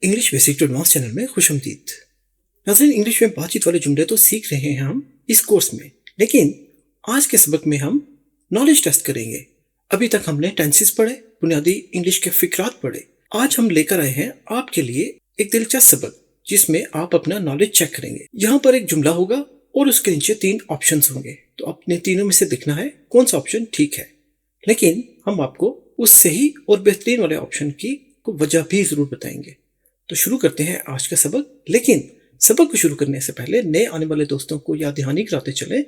English basic to advance channel में खुशामदीद। नाज़रीन, इंग्लिश में बातचीत वाले जुमले तो सीख रहे हैं हम इस कोर्स में, लेकिन आज के सबक में हम नॉलेज टेस्ट करेंगे। अभी तक हमने टेंसेस पढ़े, बुनियादी इंग्लिश के फिक्रात पढ़े। आज हम लेकर आए हैं आपके लिए एक दिलचस्प सबक जिसमें आप अपना नॉलेज चेक करेंगे। यहाँ पर एक जुमला होगा और उसके नीचे 3 ऑप्शंस होंगे, तो अपने तीनों में से देखना है कौन सा ऑप्शन ठीक है। लेकिन हम आपको उस सही और बेहतरीन वाले ऑप्शन की वजह भी जरूर बताएंगे। तो शुरू करते हैं आज का सबक। लेकिन सबक को शुरू करने से पहले नए आने वाले दोस्तों को याद दहानी कराते चलें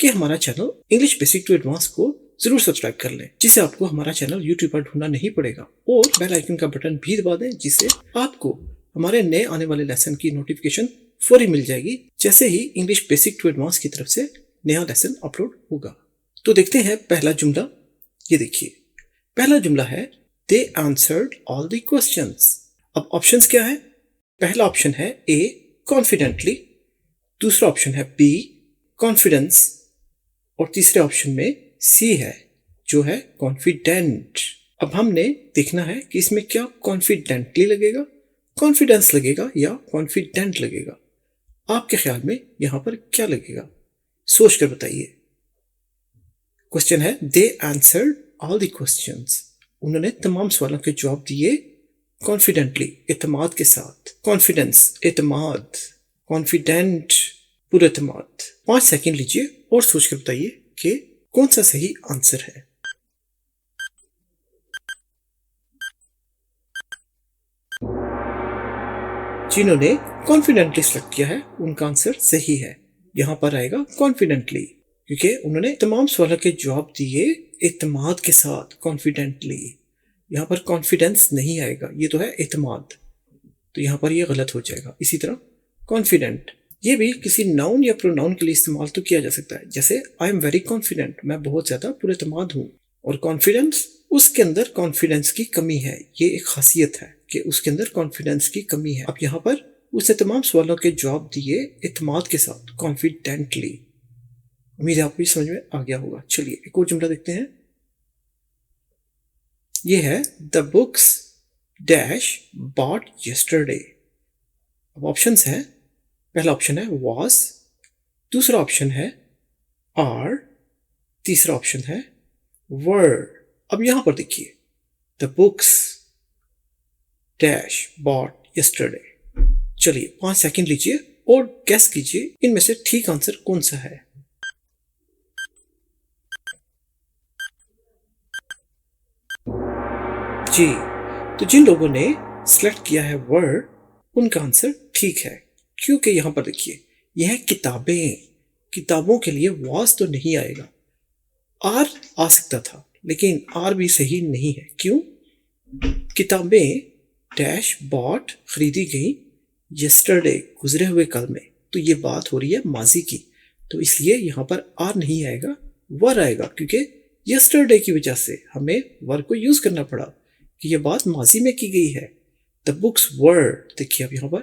कि हमारा channel English basic to advance को जरूर सब्सक्राइब कर लें, जिससे आपको हमारा चैनल यूट्यूब पर ढूंढना नहीं पड़ेगा, और बेल आइकन का बटन भी दबा दें, जिससे आपको हमारे नए आने वाले लेसन की नोटिफिकेशन फौरी मिल जाएगी जैसे ही इंग्लिश बेसिक टू एडवांस की तरफ से नया लेसन अपलोड होगा। तो देखते हैं पहला जुमला। ये देखिए, पहला जुमला है दे आंसर्ड ऑल द क्वेश्चंस। अब ऑप्शंस क्या है? पहला ऑप्शन है ए कॉन्फिडेंटली, दूसरा ऑप्शन है बी कॉन्फिडेंस, और तीसरे ऑप्शन में सी है जो है कॉन्फिडेंट। अब हमने देखना है कि इसमें क्या कॉन्फिडेंटली लगेगा, कॉन्फिडेंस लगेगा या कॉन्फिडेंट लगेगा। आपके ख्याल में यहां पर क्या लगेगा? सोच कर बताइए। क्वेश्चन है दे आंसर्ड ऑल द क्वेश्चंस। उन्होंने तमाम सवालों के जवाब दिए कॉन्फिडेंटली, एतमाद के साथ। कॉन्फिडेंस एतमाद, कॉन्फिडेंट पुरएतमाद। 5 सेकंड लीजिए और सोचकर बताइए कि कौन सा सही आंसर है। जिन्होंने कॉन्फिडेंटली सिलेक्ट किया है उनका आंसर सही है। यहां पर आएगा कॉन्फिडेंटली, क्योंकि उन्होंने तमाम सवालों के जवाब दिए एतमाद के साथ, कॉन्फिडेंटली। यहाँ पर कॉन्फिडेंस नहीं आएगा, ये तो है एतमाद, तो यहाँ पर ये गलत हो जाएगा। इसी तरह कॉन्फिडेंट, ये भी किसी नाउन या प्रोनाउन के लिए इस्तेमाल तो किया जा सकता है, जैसे आई एम वेरी कॉन्फिडेंट, मैं बहुत ज्यादा पुरएतमाद हूँ। और कॉन्फिडेंस, उसके अंदर कॉन्फिडेंस की कमी है, ये एक खासियत है कि उसके अंदर कॉन्फिडेंस की कमी है। अब यहाँ पर उसने तमाम सवालों के जवाब दिए एतमाद के साथ, कॉन्फिडेंटली। उम्मीद है आपको समझ में आ गया होगा। चलिए एक और जुमला देखते हैं। ये है the books dash bought yesterday. अब ऑप्शंस हैं, पहला ऑप्शन है was, दूसरा ऑप्शन है are, तीसरा ऑप्शन है were। अब यहां पर देखिए, the books dash bought yesterday. चलिए 5 सेकंड लीजिए और गेस कीजिए इनमें से ठीक आंसर कौन सा है। जी, तो जिन लोगों ने सिलेक्ट किया है वर्ड, उनका आंसर ठीक है, क्योंकि यहां पर देखिए यह किताबें, किताबों के लिए वाज तो नहीं आएगा। आर आ सकता था, लेकिन आर भी सही नहीं है। क्यों? किताबें डैश बॉट खरीदी गई यस्टरडे, गुजरे हुए कल में, तो ये बात हो रही है माजी की, तो इसलिए यहां पर आर नहीं आएगा, वर आएगा, क्योंकि यस्टरडे की वजह से हमें वर को यूज करना पड़ा कि यह बात माजी में की गई है। द बुक्स वर, देखिए अब यहां पर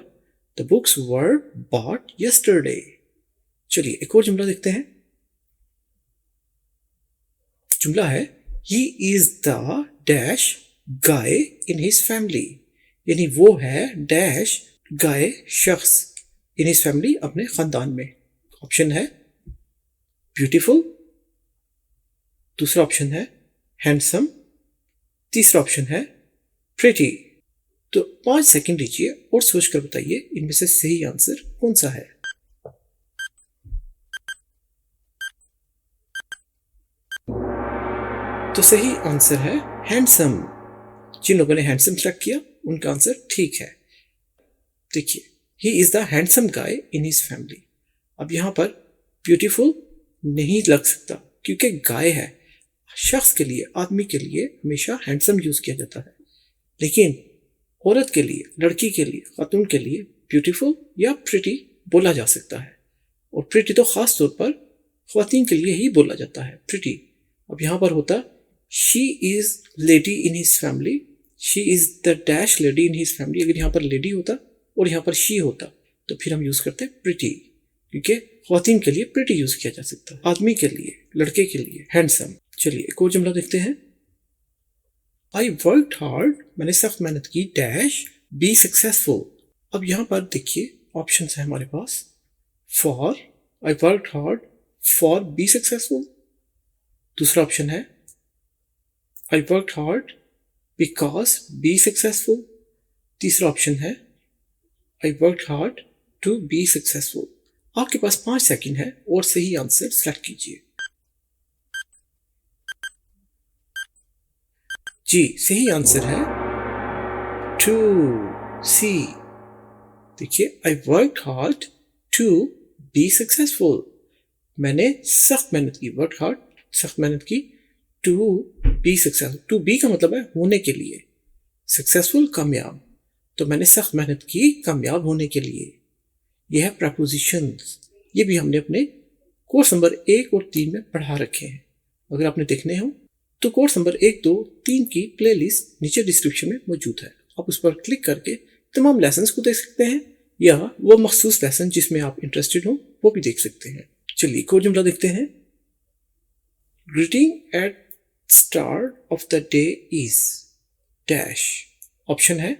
the books were bought yesterday. चलिए एक और जुमला देखते हैं। जुमला है he is the dash guy in his family, यानी वो है डैश गाय शख्स इन हिज फैमिली, अपने खानदान में। ऑप्शन है ब्यूटीफुल, दूसरा ऑप्शन है हैंडसम, तीसरा ऑप्शन है प्रिटी। तो 5 सेकंड लीजिए और सोचकर बताइए इनमें से सही आंसर कौन सा है। तो सही आंसर है हैंडसम। जिन लोगों ने हैंडसम सेलेक्ट किया उनका आंसर ठीक है। देखिए, ही is the handsome guy in his family. अब यहां पर ब्यूटीफुल नहीं लग सकता, क्योंकि गाय है। शख्स के लिए, आदमी के लिए हमेशा हैंडसम यूज किया जाता है, लेकिन औरत के लिए, लड़की के लिए, खातून के लिए ब्यूटीफुल या प्रिटी बोला जा सकता है। और प्रिटी तो खास तौर पर ख्वातीन के लिए ही बोला जाता है, प्रिटी। अब यहां पर होता she is lady in his family, she is the dash lady in his family. अगर यहां पर लेडी होता और यहां पर शी होता तो फिर हम यूज करते प्रिटी, क्योंकि ख्वातीन के लिए प्रिटी यूज किया जा सकता है, आदमी के लिए, लड़के के लिए हैंडसम। चलिए एक और जुमला देखते हैं। आई वर्कड हार्ड, मैंने सख्त मेहनत की डैश बी सक्सेसफुल। अब यहाँ पर देखिए ऑप्शंस है हमारे पास। For, I work hard for be successful. दूसरा ऑप्शन है I work hard because be successful. तीसरा ऑप्शन है I work hard to be successful. आपके पास 5 सेकंड है और सही आंसर सेलेक्ट कीजिए। जी, सही आंसर है टू, सी। देखिए, I work hard to be successful. मैंने सख्त मेहनत की, वर्क हार्ड सख्त मेहनत की, to be successful. To be का मतलब है होने के लिए, सक्सेसफुल कामयाब। तो मैंने सख्त मेहनत की कामयाब होने के लिए। यह है प्रपोजिशंस। ये भी हमने अपने कोर्स नंबर 1 और 3 में पढ़ा रखे हैं। अगर आपने देखने हो तो कोर्स नंबर 1, 2, 3 की प्लेलिस्ट नीचे डिस्क्रिप्शन में मौजूद है। आप उस पर क्लिक करके तमाम लेसन्स को देख सकते हैं, या वो मखसूस लेसन जिसमें आप इंटरेस्टेड हो वो भी देख सकते हैं। चलिए एक और जुमला देखते हैं। Greeting at start of the day is dash. Option है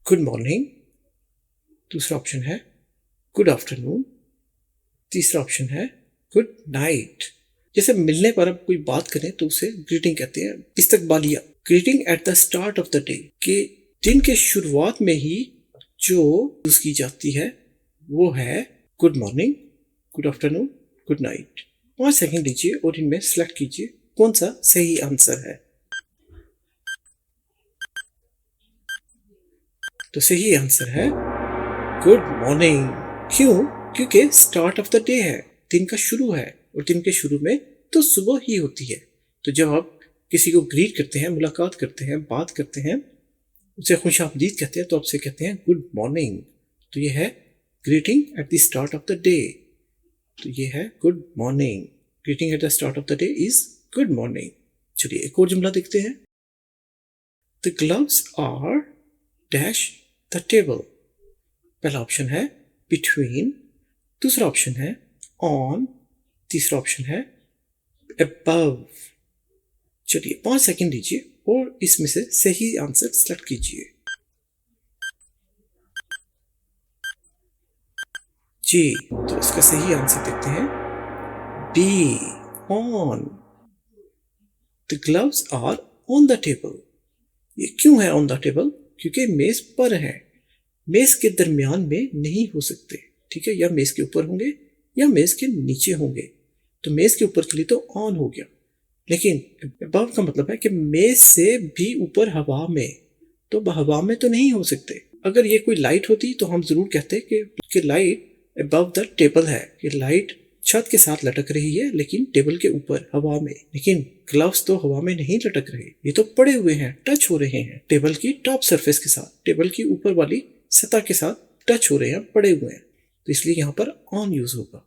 गुड मॉर्निंग, दूसरा ऑप्शन है गुड आफ्टरनून, तीसरा ऑप्शन है गुड नाइट। जैसे मिलने पर अब कोई बात करें तो उसे ग्रीटिंग कहते हैं, इस्तकबालिया। Greeting at the start of the day, के दिन के शुरुआत में ही जो यूज की जाती है वो है good morning, good afternoon, good night. 5 second लीजिए और इनमें सेलेक्ट कीजिए कौन सा सही आंसर है। तो सही आंसर है गुड मॉर्निंग। क्यों? क्योंकि स्टार्ट ऑफ द डे है, दिन का शुरू है, और दिन के शुरू में तो सुबह ही होती है। तो जब आप किसी को ग्रीट करते हैं, मुलाकात करते हैं, बात करते हैं, उसे खुशामदीद कहते हैं, तो आपसे कहते हैं गुड मॉर्निंग। तो ये है greeting at the start of the day. तो ये है good morning. Greeting at the start of the day is good morning. चलिए एक और जुमला देखते हैं। The gloves are dash the table. पहला ऑप्शन है बिटवीन, दूसरा ऑप्शन है ऑन, तीसरा ऑप्शन है अबव। चलिए 5 सेकंड लीजिए और इसमें से सही आंसर सेलेक्ट कीजिए। जी, तो इसका सही आंसर देखते हैं B, on. The gloves are on the table. ये क्यों है ऑन द टेबल? क्योंकि मेज पर है, मेज के दरमियान में नहीं हो सकते, ठीक है? या मेज के ऊपर होंगे या मेज के नीचे होंगे। तो मेज के ऊपर के लिए तो ऑन हो गया, लेकिन अबव का मतलब है कि मेज से भी ऊपर हवा में, तो हवा में तो नहीं हो सकते। अगर ये कोई लाइट होती तो हम जरूर कहते कि लाइट अबव द टेबल है, कि लाइट छत के साथ लटक रही है लेकिन टेबल के ऊपर हवा में। लेकिन ग्लव्स तो हवा में नहीं लटक रहे, ये तो पड़े हुए हैं, टच हो रहे हैं टेबल की टॉप सरफेस के साथ, टेबल की ऊपर वाली सतह के साथ टच हो रहे हैं, पड़े हुए हैं। तो इसलिए यहाँ पर ऑन यूज होगा।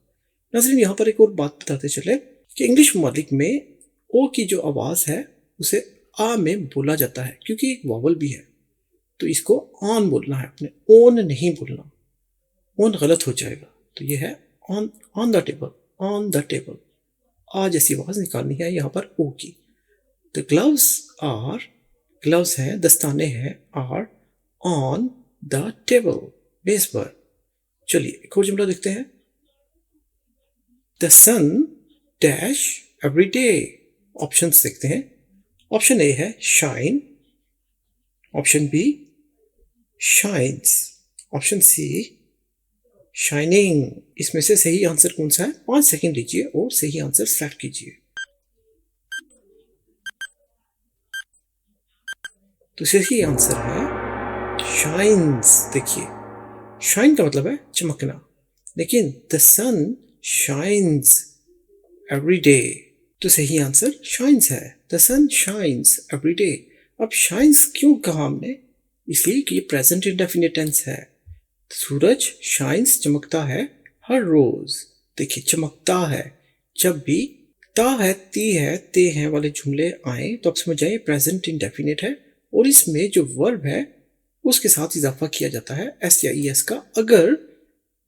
नाज़रीन, यहाँ पर एक और बात बताते चले कि इंग्लिश ममालिक में ओ की जो आवाज है उसे आ में बोला जाता है, क्योंकि एक वॉवल भी है। तो इसको ऑन बोलना है, अपने ओन नहीं बोलना, ओन गलत हो जाएगा। तो ये है on, on the table, on the table. आ जैसी आवाज निकालनी है यहाँ पर ओ की। द ग्लव्स आर, ग्लव्स हैं, दस्ताने हैं, आर ऑन द टेबल, मेज पर। चलिए एक और जुमला देखते हैं। The sun dash every day. Option देखते हैं। ऑप्शन ए है shine, option B shines, option C shining. इसमें से सही आंसर कौन सा है? 5 सेकंड लीजिए और सही आंसर सेलेक्ट कीजिए। तो सही आंसर है शाइन्स। देखिए, शाइन का मतलब है चमकना, लेकिन the sun shines every day, तो सही आंसर शाइन्स है। The sun shines every day. अब शाइन्स क्यों कहा हमने? इसलिए कि ये प्रेजेंट इंडेफिनिट टेंस है। सूरज शाइन्स, चमकता है हर रोज। देखिए, चमकता है। जब भी ता है, ती है, ते हैं वाले जुमले आए तो आप समझ जाइए प्रेजेंट इंडेफिनिट है, और इसमें जो वर्ब है उसके साथ इजाफा किया जाता है एस या ई एस का, अगर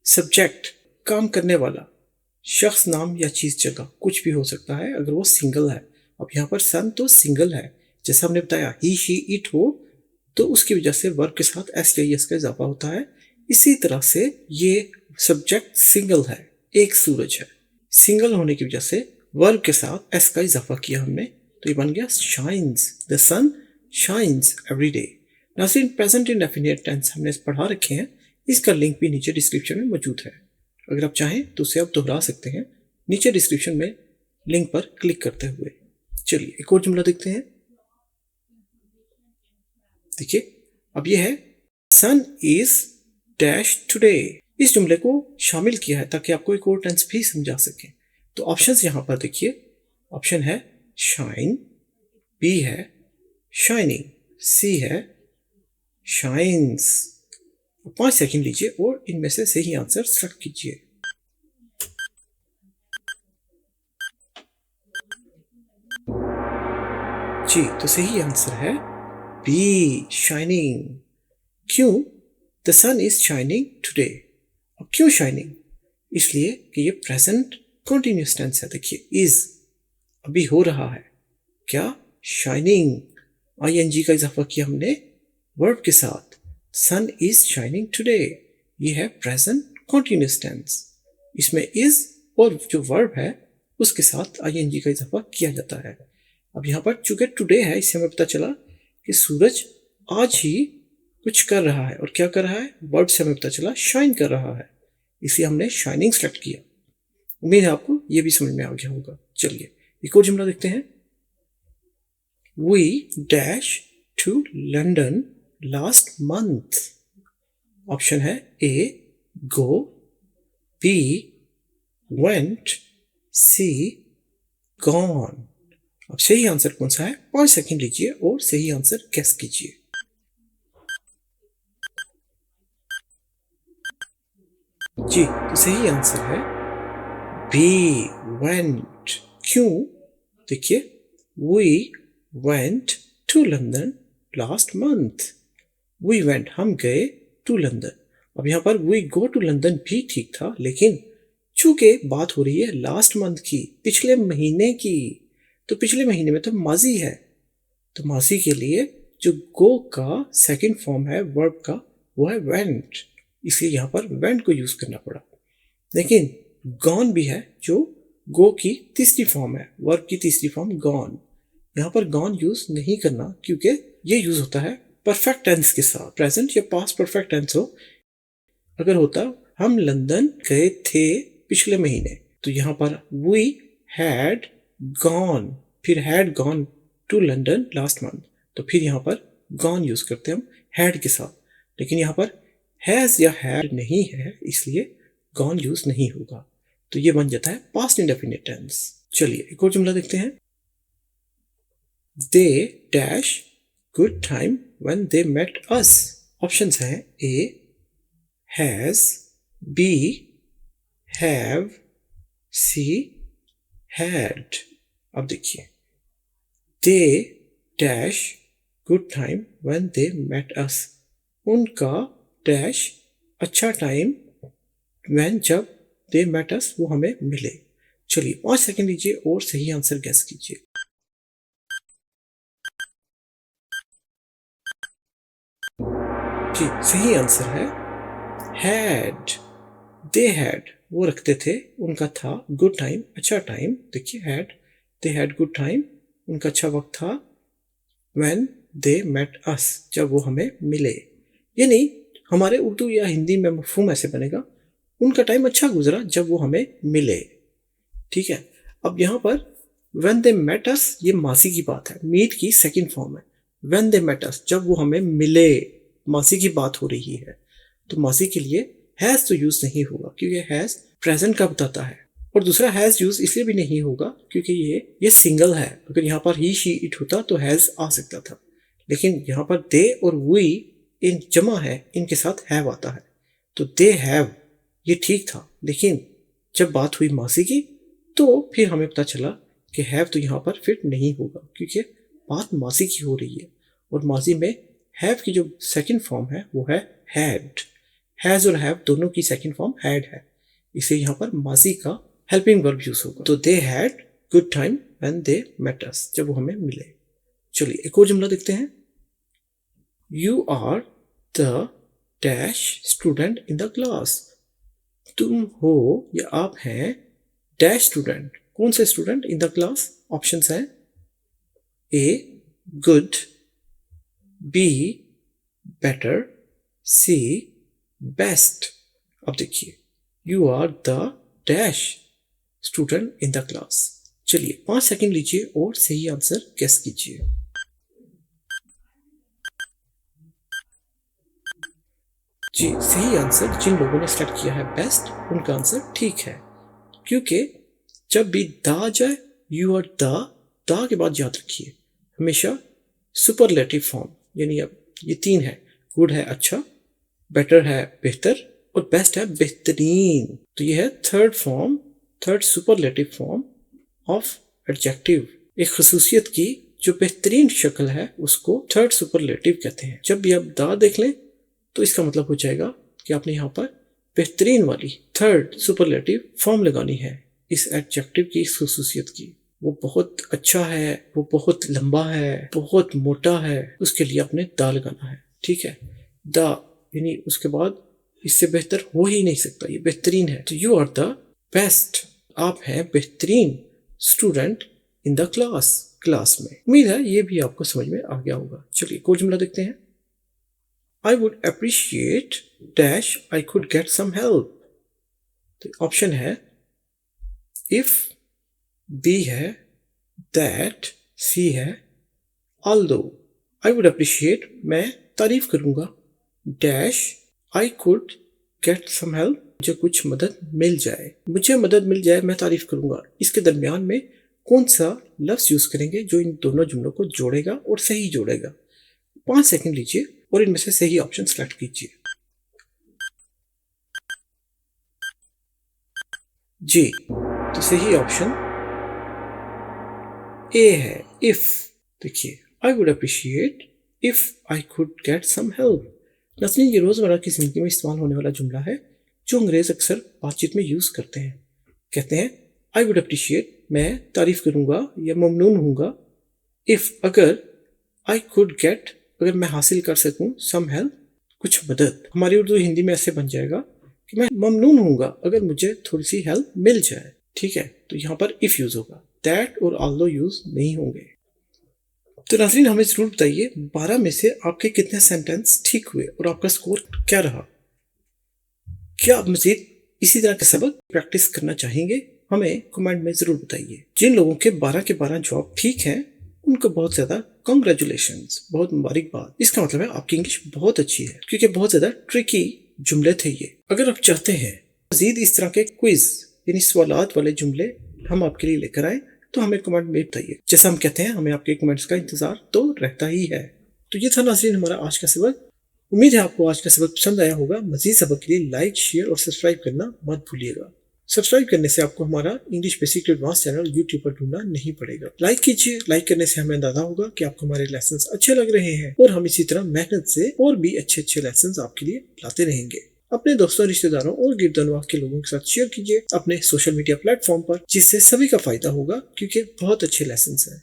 सब्जेक्ट काम करने वाला शख्स, नाम या चीज, जगह कुछ भी हो सकता है, अगर वो सिंगल है। अब यहाँ पर सन तो सिंगल है, जैसा हमने बताया ही शी इट हो तो उसकी वजह से वर्ब के साथ एस का इजाफा होता है। इसी तरह से ये सब्जेक्ट सिंगल है, एक सूरज है, सिंगल होने की वजह से वर्ब के साथ एस का इजाफा किया हमने, तो ये बन गया shines, the sun shines every day. नाज़रीन, प्रेजेंट इंडेफिनिट टेंस हमने पढ़ा रखे हैं, इसका लिंक भी नीचे डिस्क्रिप्शन में मौजूद है। अगर आप चाहें तो उसे आप दोहरा सकते हैं नीचे डिस्क्रिप्शन में लिंक पर क्लिक करते हुए। चलिए एक और जुमला देखते हैं। देखिए, अब यह है सन इज डैश टुडे। इस जुमले को शामिल किया है ताकि आपको एक और टेंस भी समझा सकें। तो ऑप्शंस यहां पर देखिए, ऑप्शन है शाइन, बी है शाइनिंग, सी है शाइन्स। 5 सेकंड लीजिए और इनमें से सही आंसर सेलेक्ट कीजिए। जी, तो सही आंसर है बी, शाइनिंग। क्यों? The sun is shining today. अब क्यों शाइनिंग? इसलिए कि ये प्रेजेंट कॉन्टिन्यूस टेंस है। देखिए, इज अभी हो रहा है, क्या? शाइनिंग, आईएनजी का इजाफा किया हमने वर्ब के साथ, सन इज शाइनिंग टुडे। ये है प्रेजेंट कॉन्टिन्यूस टेंस, इसमें इज और जो वर्ब है उसके साथ आईएनजी का इजाफा किया जाता है। अब यहाँ पर चूंकि टुडे है, इससे हमें पता चला कि सूरज आज ही कुछ कर रहा है, और क्या कर रहा है? वर्ड से हमें पता चला शाइन कर रहा है, इसलिए हमने शाइनिंग सेलेक्ट किया। उम्मीद है आपको ये भी समझ में आ गया होगा। चलिए एक और जुमला देखते हैं। We dash to London last month. Option है A go, B went, C gone. अब सही आंसर कौन सा है? 5 सेकंड लीजिए और सही आंसर गेस कीजिए। जी, तो सही आंसर है बी, वेंट। क्यों? देखिए, we went to London last month. We went, हम गए, टू लंदन। अब यहां पर वी गो टू लंदन भी ठीक था, लेकिन चूंकि बात हो रही है लास्ट मंथ की, पिछले महीने की, तो पिछले महीने में तो माजी है, तो माजी के लिए जो गो का सेकंड फॉर्म है वर्ब का वो है वेंट, इसलिए यहां पर वेंट को यूज करना पड़ा। लेकिन गॉन भी है जो गो की तीसरी फॉर्म है, वर्ब की तीसरी फॉर्म गॉन। यहां पर गॉन यूज नहीं करना क्योंकि ये यूज होता है परफेक्ट टेंस के साथ, प्रेजेंट या पास्ट परफेक्ट टेंस हो। अगर होता हम लंदन गए थे पिछले महीने, तो यहां पर वी हैड गॉन, फिर had gone to London last month, तो फिर यहां पर गॉन यूज करते हैं हम हैड के साथ। लेकिन यहां पर हैज या हैड नहीं है, इसलिए गॉन यूज नहीं होगा, तो ये बन जाता है पास्ट इंडेफिनिट टेंस। चलिए एक और जुमला देखते हैं। They dash good time when they met us. Options हैं A has, B have, C had. अब देखिए, they dash good time when they met us, उनका डैश अच्छा टाइम व्हेन जब दे मेट अस वो हमें मिले। चलिए 5 सेकंड लीजिए और सही आंसर गेस कीजिए। जी, सही आंसर है हैड। दे हैड वो रखते थे, उनका था गुड टाइम, अच्छा टाइम। देखिए had, they had good time, उनका अच्छा वक्त था व्हेन दे मेट अस, जब वो हमें मिले। यानी हमारे उर्दू या हिंदी में मफहूम ऐसे बनेगा, उनका टाइम अच्छा गुजरा जब वो हमें मिले। ठीक है, अब यहां पर व्हेन दे मेट अस, ये मासी की बात है, मीट की सेकंड फॉर्म है। व्हेन दे मेट अस, जब वो हमें मिले, मासी की बात हो रही है, तो मासी के लिए हैज तो यूज नहीं होगा क्योंकि हैज प्रेजेंट का बताता है, और दूसरा हैज यूज इसलिए भी नहीं होगा क्योंकि ये सिंगल है। अगर यहाँ पर ही, शी, इट होता तो हैज आ सकता था, लेकिन यहाँ पर दे और वी इन जमा है, इनके साथ हैव आता है, तो दे हैव ये ठीक था। लेकिन जब बात हुई मासी की, तो फिर हमें पता चला कि हैव तो यहाँ पर फिट नहीं होगा क्योंकि बात मासी की हो रही है, और माजी में हैव की जो सेकंड फॉर्म है वो है हैड। हैज और हैव दोनों की सेकंड फॉर्म हैड है, इसलिए यहाँ पर माजी का हेल्पिंग वर्ब यूज होगा। तो they had good time when they met us, जब वो हमें मिले। चलिए एक और जुमला देखते हैं। You are the dash student in the class. तुम हो या आप हैं डैश स्टूडेंट, कौन से student in the class? Options हैं A good, B better, C best. अब देखिए, you are the dash student in the class. चलिए 5 सेकंड लीजिए और सही आंसर गेस कीजिए। जी, सही आंसर जिन लोगों ने सेलेक्ट किया है बेस्ट, उनका आंसर ठीक है, क्योंकि जब भी द आ जाए, यू आर द के बाद याद रखिए हमेशा सुपरलेटिव फॉर्म, यानी अब ये 3 है, गुड है अच्छा, बेटर है बेहतर, और बेस्ट है बेहतरीन। तो ये है third superlative form of adjective. एक खसूसियत की जो बेहतरीन शक्ल है उसको थर्ड सुपरलेटिव कहते हैं। जब भी आप द देख लें तो इसका मतलब हो जाएगा कि आपने यहाँ पर बेहतरीन वाली थर्ड सुपरलेटिव फॉर्म लगानी है इस एडजेक्टिव की, इस खसूसियत की। वो बहुत अच्छा है, वो बहुत लंबा है, बहुत मोटा है, उसके लिए आपने द लगाना है। ठीक है, द यानी उसके बाद इससे बेहतर हो ही नहीं सकता, ये बेहतरीन है। तो यू आर द बेस्ट, आप हैं बेहतरीन स्टूडेंट इन द क्लास में। उम्मीद है ये भी आपको समझ में आ गया होगा। चलिए कोई जुमला देखते हैं। I would appreciate dash I could get some help। तो ऑप्शन है if, B है that, C है although। I would appreciate मैं तारीफ करूंगा, dash I could get some help मुझे कुछ मदद मिल जाए, मुझे मदद मिल जाए मैं तारीफ करूंगा। इसके दरमियान में कौन सा लफ्ज यूज करेंगे जो इन दोनों जुमलों को जोड़ेगा और सही जोड़ेगा? 5 सेकंड लीजिए और इनमें से सही ऑप्शन सेलेक्ट कीजिए। जी, तो सही ऑप्शन ए है इफ। देखिए, I would appreciate if I could get some help. नाज़रीन, ये रोजमर्रा की जिंदगी में इस्तेमाल होने वाला जुमला है जो अंग्रेज अक्सर बातचीत में यूज करते हैं। कहते हैं आई वुड अप्रिशिएट, मैं तारीफ करूंगा या ममनून हूंगा, इफ अगर, आई कुड गेट अगर मैं हासिल कर सकूं, सम हेल्प कुछ मदद। हमारी उर्दू हिंदी में ऐसे बन जाएगा कि मैं ममनून हूंगा अगर मुझे थोड़ी सी हेल्प मिल जाए। ठीक है, तो यहाँ पर इफ यूज होगा, दैट और ऑल्दो यूज नहीं होंगे। तो नाज़रीन, हमें जरूर बताइए 12 में से आपके कितने सेंटेंस ठीक हुए और आपका स्कोर क्या रहा। क्या आप मजीद इसी तरह के सबक प्रैक्टिस करना चाहेंगे? हमें कमेंट में जरूर बताइए। जिन लोगों के 12 के 12 जवाब ठीक हैं उनको बहुत ज्यादा कॉन्ग्रेचुलेशंस, बहुत मुबारकबाद। इसका मतलब है आपकी इंग्लिश बहुत अच्छी है, क्योंकि बहुत ज्यादा ट्रिकी जुमले थे ये। अगर आप चाहते हैं मजीद इस तरह के क्विज यानी सवालात वाले जुमले हम आपके लिए लेकर आए तो हमें कमेंट में बताइए। जैसा हम कहते हैं, हमें आपके कमेंट्स का इंतजार तो रहता ही है। तो ये था नाज़रीन हमारा आज का सबक। उम्मीद है आपको आज का सबक पसंद आया होगा। मजीद सबक के लिए लाइक, शेयर और सब्सक्राइब करना मत भूलिएगा। सब्सक्राइब करने से आपको हमारा English basic to advance channel YouTube पर ढूंढना नहीं पड़ेगा। लाइक कीजिए, लाइक करने से हमें अंदाजा होगा कि आपको हमारे लेसन अच्छे लग रहे हैं और हम इसी तरह मेहनत से और भी अच्छे लेसन आपके लिए लाते रहेंगे। अपने दोस्तों, रिश्तेदारों और गिरदनवाह के लोगों के साथ शेयर कीजिए अपने सोशल मीडिया प्लेटफॉर्म पर, जिससे सभी का फायदा होगा, क्योंकि बहुत अच्छे लेसन हैं।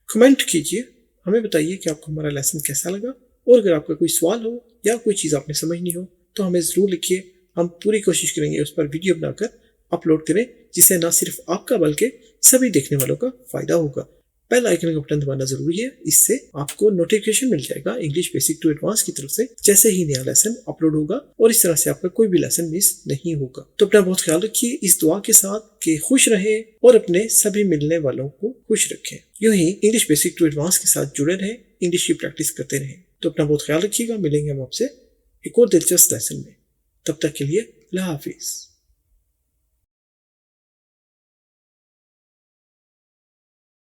कमेंट कीजिए, हमें बताइए कि आपको हमारा लेसन कैसा लगा, और अगर आपका कोई सवाल हो या कोई चीज़ आपने समझनी हो तो हमें ज़रूर लिखिए। हम पूरी कोशिश करेंगे उस पर वीडियो बनाकर अपलोड करें, जिससे न सिर्फ आपका बल्कि सभी देखने वालों का फायदा होगा। बेल आइकन का बटन दबाना जरूरी है, इससे आपको नोटिफिकेशन मिल जाएगा इंग्लिश बेसिक टू एडवांस की तरफ से जैसे ही नया लेसन अपलोड होगा, और इस तरह से आपका कोई भी लेसन मिस नहीं होगा। तो अपना बहुत ख्याल रखिए इस दुआ के साथ कि खुश रहें और अपने सभी मिलने वालों को खुश रखें। यूं ही इंग्लिश बेसिक टू एडवांस के साथ जुड़े रहें, इंग्लिश की प्रैक्टिस करते रहें। तो अपना बहुत ख्याल रखिएगा। मिलेंगे हम आपसे एक और दिलचस्प लेसन में। तब तक के लिए अल्लाह हाफिज।